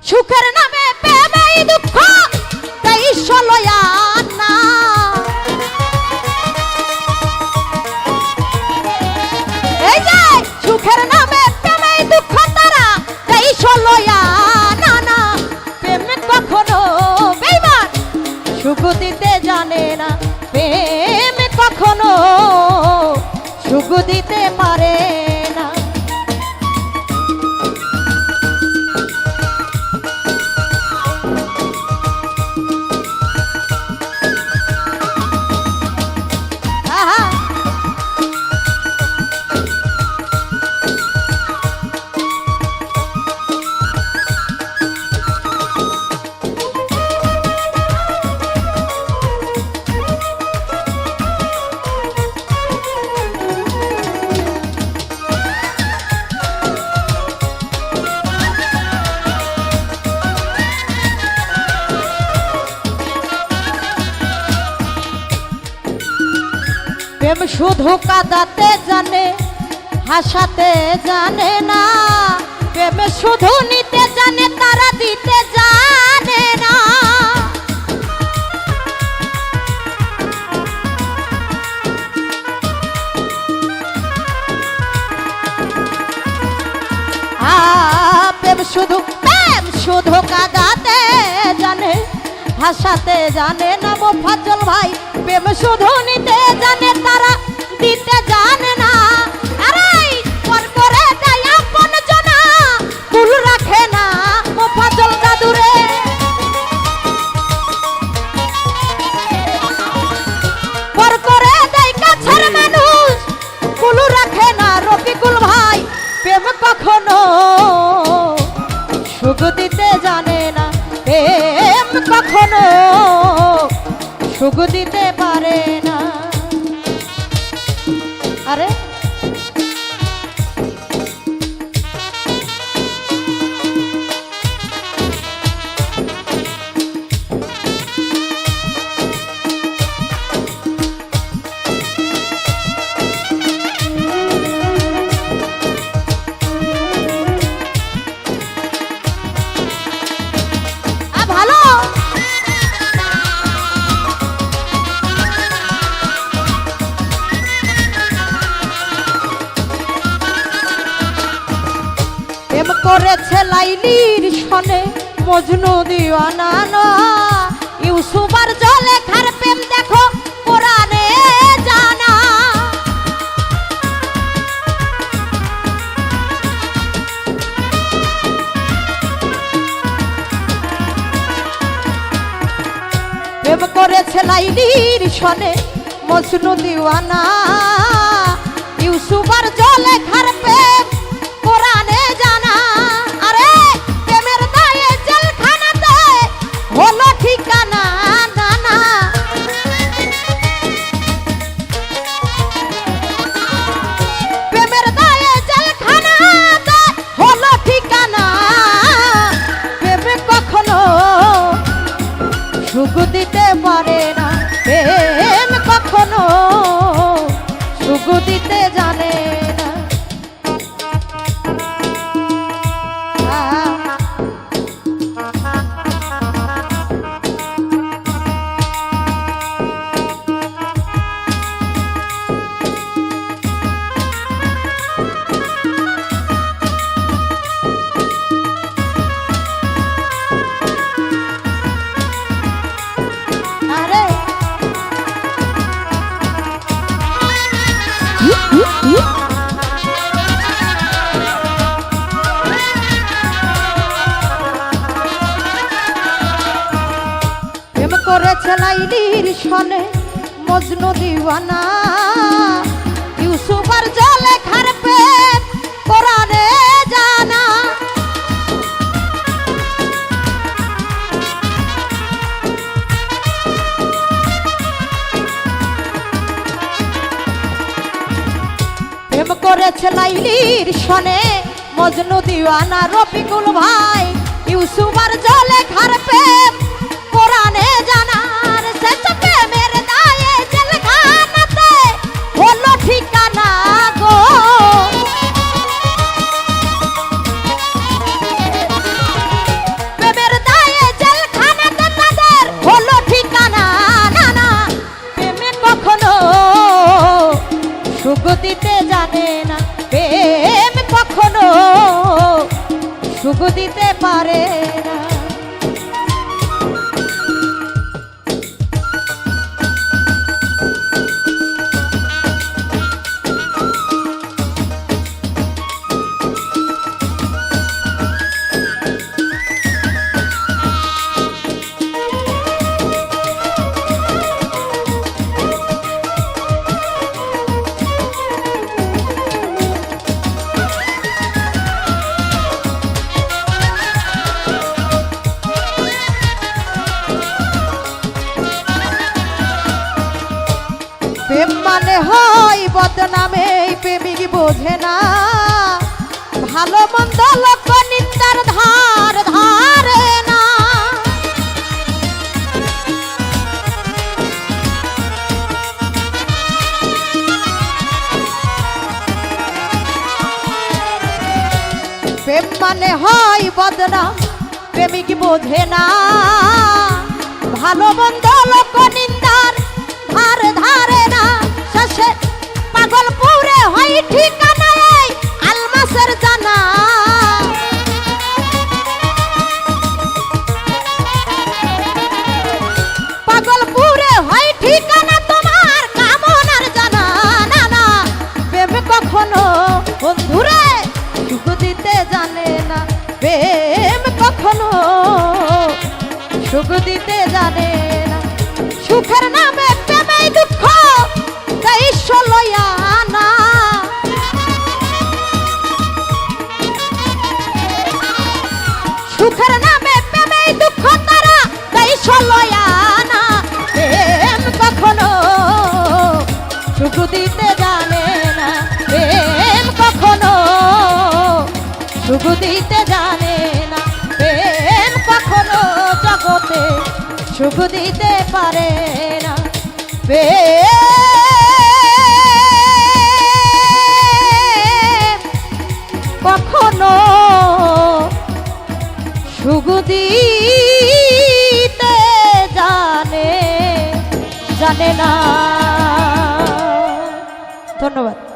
সুখের নামে প্রেমেই দুঃখ তাই সলয়া না। এই যে সুখের নামে প্রেমেই দুঃখ তারা তাই সলয়া না না। প্রেম কখনো বেঈমান সুখ দিতে জানে না, প্রেম কখনো সুখ দিতে পারে না। প্রেম শুধু কাঁদাতে জানে, হাসাতে জানে না। প্রেম শুধু নিতে জানে, তারা দিতে জানে না। প্রেম শুধু কাঁদাতে জানে, হাসাতে জানে না। মোফাজ্জল ভাই প্রেম শুধু নিতে জানে, তারা দিতে জানে না। আরে পর করে দেয় আপন জনা, কুল রাখে না মোফাজ্জল দাদুরে। পর করে দেয় কাছের মানুষ, কুল রাখে না রফিকুল ভাই। প্রেম কখনো সুখ দিতে জানে না, প্রেম কখনো সুখ দিতে পারে না। আরে করেছে লাইলির সনে মজনু দিওয়ানা না। ইউসুফ আর জলেখার প্রেম দেখো কোরআনে জানা। প্রেম করেছে লাইলির সনে মজনু দিওয়ানা। ইউসুফ আর জলেখার প্রেম কোরআনে জানা। আরে প্রেমের দায়ে জেলখানাতে হলো ঠিকানা না না। প্রেমের দায়ে জেলখানাতে হলো ঠিকানা। প্রেম কখনো সুখ দিতে পারে না, প্রেম কখনো সুখ দিতে জানে না। করেছে লাইলির সনে মজনু দিওয়ানা। ইউসুফ আর জলেখার প্রেম কোরআনে জানা। প্রেম করেছে লাইলির সনে মজনু দিওয়ানা। রফিকুল ভাই ইউসুফ আর জলেখার প্রেম কোরআনে জানার। শেষ প্রেমের দায়ে জেলখানাতে হলো ঠিকানা গো। সুখ দিতে পারে না। প্রেম মানে হয় বদনামে, প্রেমিক বোঝে না ভালো মন্দ লোক নিন্দার ধার ধারে না। প্রেম মানে হয় বদনাম, প্রেমিক বোঝে না ভালো মন্দ লোক নিন্দার ধার ধারে না। শেষে পাগলপুরে হয় ঠিকানা এই আলমাসের জানা। পাগলপুরে হয় ঠিকানা তোমার কামনার জানা। না না প্রেম কখনো বন্ধুরে সুখ দিতে জানে না, প্রেম কখনো সুখ দিতে জানে না। সুখের নামে প্রেমে দুঃখ তাই লয়া না। সুখের নামে প্রেমে দুঃখ তারা তাই লয়া না। প্রেম কখনো সুখ দিতে জানে না, প্রেম কখনো সুখ দিতে জানে না। প্রেম কখনো জগতে সুখ দিতে পারে না। প্রেম কখনো সুখ দিতে জানে না। ধন্যবাদ।